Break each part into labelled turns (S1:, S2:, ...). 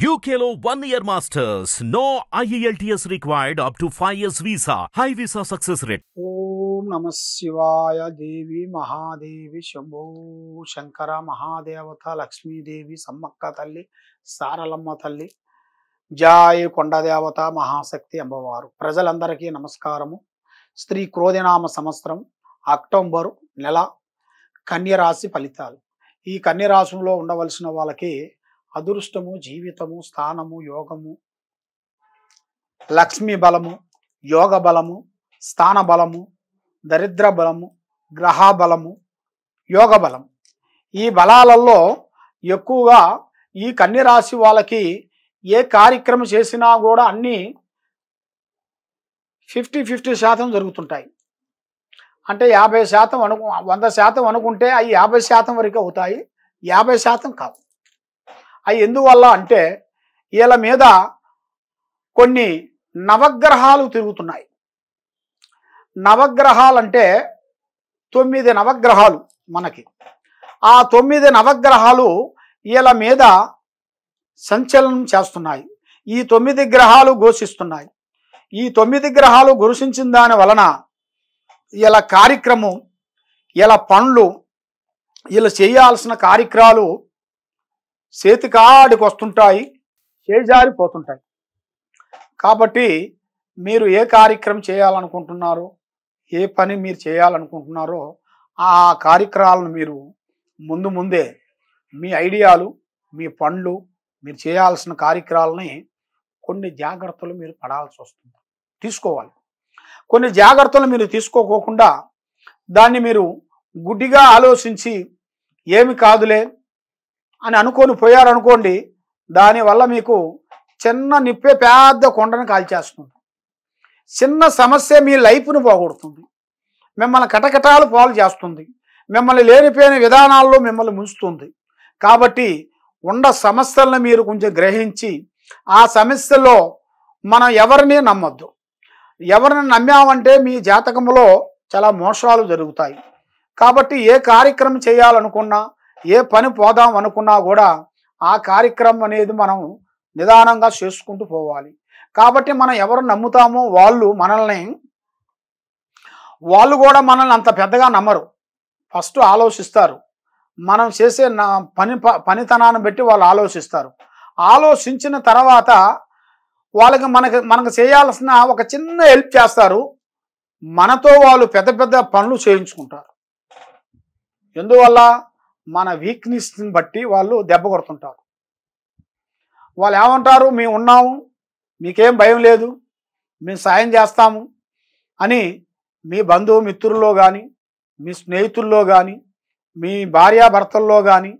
S1: UKLO 1 year masters. No IELTS required up to 5 years visa. High visa success rate.
S2: ఓం నమ శివాయ దేవి మహాదేవి శంభో శంకర మహాదేవత లక్ష్మీదేవి సమ్మక్క తల్లి సారలమ్మ తల్లి జాయ కొండదేవత మహాశక్తి అమ్మవారు. ప్రజలందరికీ నమస్కారము. స్త్రీ క్రోధినామ సంవత్సరం అక్టోబరు నెల కన్యరాశి ఫలితాలు. ఈ కన్యరాశిలో ఉండవలసిన వాళ్ళకి అదృష్టము, జీవితము, స్థానము, యోగము, లక్ష్మీ బలము, యోగ బలము, స్థాన బలము, దరిద్ర బలము, గ్రహ బలము, యోగ బలము. ఈ బలాలలో ఎక్కువగా ఈ కన్యరాశి వాళ్ళకి ఏ కార్యక్రమం చేసినా కూడా అన్నీ 50-50% జరుగుతుంటాయి. అంటే 50% 100% అనుకుంటే అవి 50% వరకు అవుతాయి, 50% కావు. అవి ఎందువల్ల అంటే వీళ్ళ మీద కొన్ని నవగ్రహాలు తిరుగుతున్నాయి. నవగ్రహాలు అంటే 9 నవగ్రహాలు మనకి. ఆ 9 నవగ్రహాలు వీళ్ళ మీద సంచలనం చేస్తున్నాయి. ఈ 9 గ్రహాలు ఘోషిస్తున్నాయి. ఈ 9 గ్రహాలు ఘోషించిన దాని వలన వీళ్ళ కార్యక్రమం, వీళ్ళ పనులు, వీళ్ళు చేయాల్సిన కార్యక్రమాలు చేతికాడికి వస్తుంటాయి, చేజారిపోతుంటాయి. కాబట్టి మీరు ఏ కార్యక్రమం చేయాలనుకుంటున్నారో, ఏ పని మీరు చేయాలనుకుంటున్నారో ఆ కార్యక్రమాలను మీరు ముందే మీ ఐడియాలు, మీ పనులు, మీరు చేయాల్సిన కార్యక్రమాలని కొన్ని జాగ్రత్తలు మీరు పడాల్సి వస్తుంది, తీసుకోవాలి. కొన్ని జాగ్రత్తలు మీరు తీసుకోకుండా దాన్ని మీరు గుడ్డిగా ఆలోచించి ఏమి కాదులే అని అనుకొని పోయారనుకోండి, దానివల్ల మీకు చిన్న నిప్పే పెద్ద కొండను కాల్చేస్తుంది. చిన్న సమస్య మీ లైఫ్ను పోగొడుతుంది, మిమ్మల్ని కటకటాలు పాలు చేస్తుంది, మిమ్మల్ని లేనిపోయిన విధానాల్లో మిమ్మల్ని ముంచుతుంది. కాబట్టి ఉన్న సమస్యలను మీరు కొంచెం గ్రహించి ఆ సమస్యలో మనం ఎవరిని నమ్మొద్దు. ఎవరిని నమ్మామంటే మీ జాతకంలో చాలా మోసాలు జరుగుతాయి. కాబట్టి ఏ కార్యక్రమం చేయాలనుకున్నా, ఏ పని పోదాం అనుకున్నా కూడా ఆ కార్యక్రమం అనేది మనం నిదానంగా చేసుకుంటూ పోవాలి. కాబట్టి మనం ఎవరు నమ్ముతామో వాళ్ళు కూడా మనల్ని అంత పెద్దగా నమ్మరు. ఫస్ట్ ఆలోచిస్తారు. మనం చేసే పనితనాన్ని బట్టి వాళ్ళు ఆలోచిస్తారు. ఆలోచించిన తర్వాత వాళ్ళకి మనకు చేయాల్సిన ఒక చిన్న హెల్ప్ చేస్తారు. మనతో వాళ్ళు పెద్ద పెద్ద పనులు చేయించుకుంటారు. ఎందువల్ల మన వీక్నెస్ని బట్టి వాళ్ళు దెబ్బ కొడుతుంటారు. వాళ్ళు ఏమంటారు, మేము ఉన్నాము, మీకేం భయం లేదు, మేము సాయం చేస్తాము అని మీ బంధుమిత్రుల్లో కానీ, మీ స్నేహితుల్లో కానీ, మీ భార్యాభర్తల్లో కానీ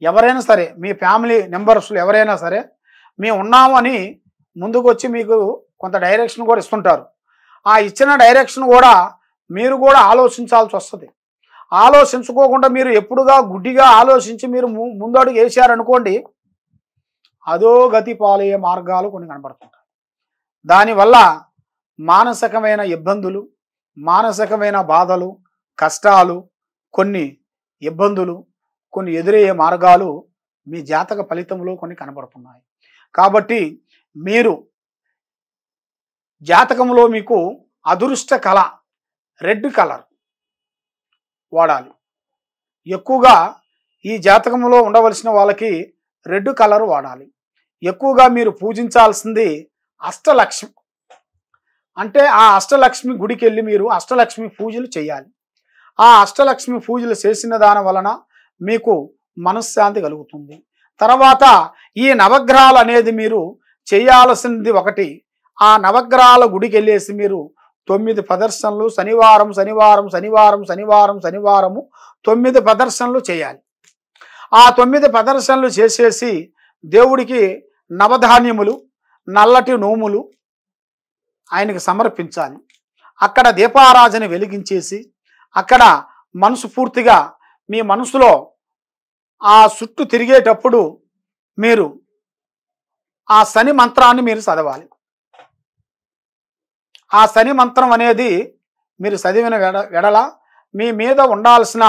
S2: ఎవరైనా సరే, మీ ఫ్యామిలీ మెంబర్స్లో ఎవరైనా సరే మేము ఉన్నాము అని ముందుకు వచ్చి మీకు కొంత డైరెక్షన్ కూడా ఇస్తుంటారు. ఆ ఇచ్చిన డైరెక్షన్ కూడా మీరు కూడా ఆలోచించాల్సి వస్తుంది. ఆలోచించుకోకుండా మీరు ఎప్పుడుగా గుడ్డిగా ఆలోచించి మీరు ముందడుగు వేసారనుకోండి, అదో గతి పాలయ్యే మార్గాలు కొన్ని కనబడుతుంటాయి. దానివల్ల మానసికమైన ఇబ్బందులు, మానసికమైన బాధలు, కష్టాలు, కొన్ని ఇబ్బందులు, కొన్ని ఎదురయ్యే మార్గాలు మీ జాతక ఫలితంలో కొన్ని కనబడుతున్నాయి. కాబట్టి మీరు జాతకంలో మీకు అదృష్ట కళ రెడ్ కలర్ వాడాలి. ఎక్కువగా ఈ జాతకంలో ఉండవలసిన వాళ్ళకి రెడ్ కలర్ వాడాలి. ఎక్కువగా మీరు పూజించాల్సింది అష్టలక్ష్మి. అంటే ఆ అష్టలక్ష్మి గుడికి వెళ్ళి మీరు అష్టలక్ష్మి పూజలు చేయాలి. ఆ అష్టలక్ష్మి పూజలు చేసిన దాని వలన మీకు మనశ్శాంతి కలుగుతుంది. తర్వాత ఈ నవగ్రహాలు అనేది మీరు చేయాల్సింది ఒకటి, ఆ నవగ్రహాల గుడికి వెళ్ళేసి మీరు 9 ప్రదర్శనలు శనివారం 9 ప్రదర్శనలు చేయాలి. ఆ 9 ప్రదర్శనలు చేసేసి దేవుడికి నవధాన్యములు, నల్లటి నోములు ఆయనకి సమర్పించాలి. అక్కడ దీపారాజన వెలిగించేసి అక్కడ మనసు పూర్తిగా మీ మనసులో ఆ చుట్టూ తిరిగేటప్పుడు మీరు ఆ శని మంత్రాన్ని మీరు చదవాలి. ఆ శని మంత్రం అనేది మీరు చదివిన వెడల మీ మీద ఉండాల్సిన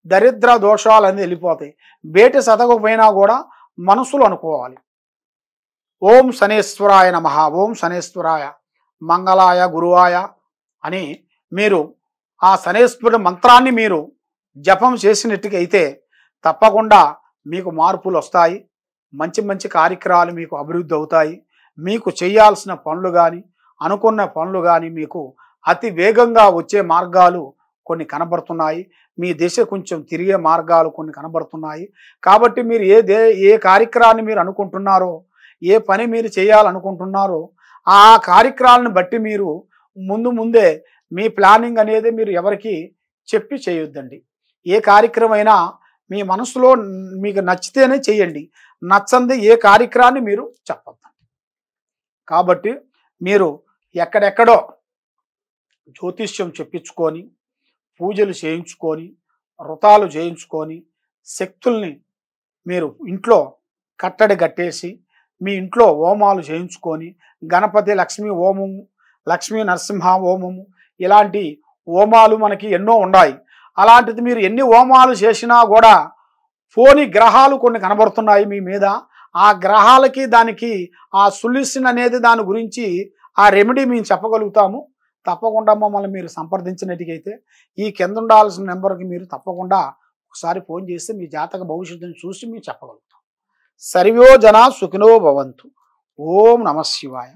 S2: దరిద్ర దోషాలు అనేది వెళ్ళిపోతాయి. బయట చదవకపోయినా కూడా మనసులో అనుకోవాలి. ఓం శనేశ్వరాయ నమః, ఓం శనేశ్వరాయ మంగళాయ గురువాయ అని మీరు ఆ శనేశ్వరుడి మంత్రాన్ని మీరు జపం చేసినట్టుకైతే తప్పకుండా మీకు మార్పులు వస్తాయి. మంచి మంచి కార్యక్రమాలు మీకు అభివృద్ధి అవుతాయి. మీకు చేయాల్సిన పనులు కానీ అనుకున్న పనులు కానీ మీకు అతి వేగంగా వచ్చే మార్గాలు కొన్ని కనబడుతున్నాయి. మీ దిశ కొంచెం తిరిగే మార్గాలు కొన్ని కనబడుతున్నాయి. కాబట్టి మీరు ఏ కార్యక్రమాన్ని మీరు అనుకుంటున్నారో, ఏ పని మీరు చేయాలనుకుంటున్నారో ఆ కార్యక్రమాలను బట్టి మీరు ముందే మీ ప్లానింగ్ అనేది మీరు ఎవరికి చెప్పి చేయొద్దండి. ఏ కార్యక్రమమైనా మీ మనసులో మీకు నచ్చితేనే చేయండి, నచ్చంది ఏ కార్యక్రమాన్ని మీరు చెప్పొద్దు. కాబట్టి మీరు ఎక్కడెక్కడో జ్యోతిష్యం చెప్పించుకొని, పూజలు చేయించుకొని, వ్రతాలు చేయించుకొని, శక్తుల్ని మీరు ఇంట్లో కట్టడి కట్టేసి మీ ఇంట్లో హోమాలు చేయించుకొని, గణపతి లక్ష్మీ హోమము, లక్ష్మీ నరసింహ హోమము, ఇలాంటి హోమాలు మనకి ఎన్నో ఉన్నాయి. అలాంటిది మీరు ఎన్ని హోమాలు చేసినా కూడా పోని గ్రహాలు కొన్ని కనబడుతున్నాయి మీ మీద. ఆ గ్రహాలకి దానికి ఆ సొల్యూషన్ అనేది దాని గురించి ఆ రెమెడీ మేము చెప్పగలుగుతాము. తప్పకుండా మమ్మల్ని మీరు సంప్రదించినట్టుకైతే ఈ కింద ఉండాల్సిన నెంబర్కి మీరు తప్పకుండా ఒకసారి ఫోన్ చేస్తే మీ జాతక భవిష్యత్తుని చూసి మీరు చెప్పగలుగుతాం. సర్వో జనా సుఖినో భవంతు. ఓం నమః శివాయ.